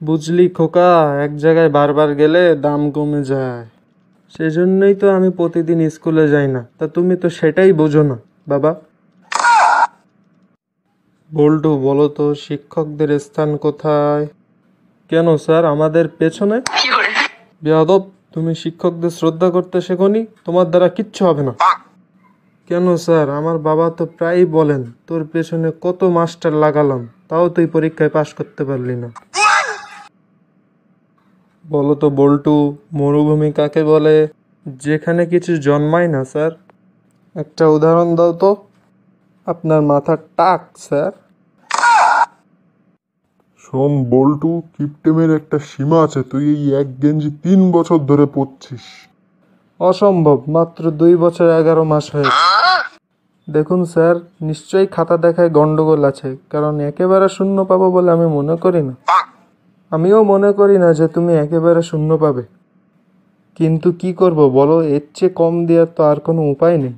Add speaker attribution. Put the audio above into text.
Speaker 1: বুঝলি খোকা, এক জায়গায় বারবার গেলে দাম কমে যায়। সেজন্যই তো আমি প্রতিদিন স্কুলে যাই না। তা তুমি তো সেটাই বোঝো না বাবা। বল্টু, বলো তো শিক্ষকদের স্থান কোথায়? কেন স্যার, আমাদের পেছনে? বেয়াদব, তুমি শিক্ষকদের শ্রদ্ধা করতে শেখোনি, তোমার দ্বারা কিচ্ছু হবে না। কেন স্যার, আমার বাবা তো প্রায়ই বলেন তোর পেছনে কত মাস্টার লাগালাম, তাও তুই পরীক্ষায় পাশ করতে পারলি না। বলো তো বল্টু, মরুভূমি কাকে বলে? যেখানে কিছু জন্মায় না স্যার। একটা উদাহরণ দাও তো। আপনার মাথার টাক স্যার।
Speaker 2: শোন বল্টু, কিপটেমের একটা সীমা আছে। তুই এই এক গেঞ্জি 3 বছর ধরে পরছিস।
Speaker 1: অসম্ভব, মাত্র 2 বছর 11 মাস হয়েছে। দেখুন স্যার, নিশ্চয়ই খাতা দেখায় গন্ডগোল আছে, কারণ একেবারে শূন্য পাবো বলে আমি মনে করি না। আমিও মনে করি না যে তুমি একেবারে শূন্য পাবে। কিন্তু কি করব বলো, এর চেয়ে কম দেওয়ার তো আর কোনো উপায় নেই।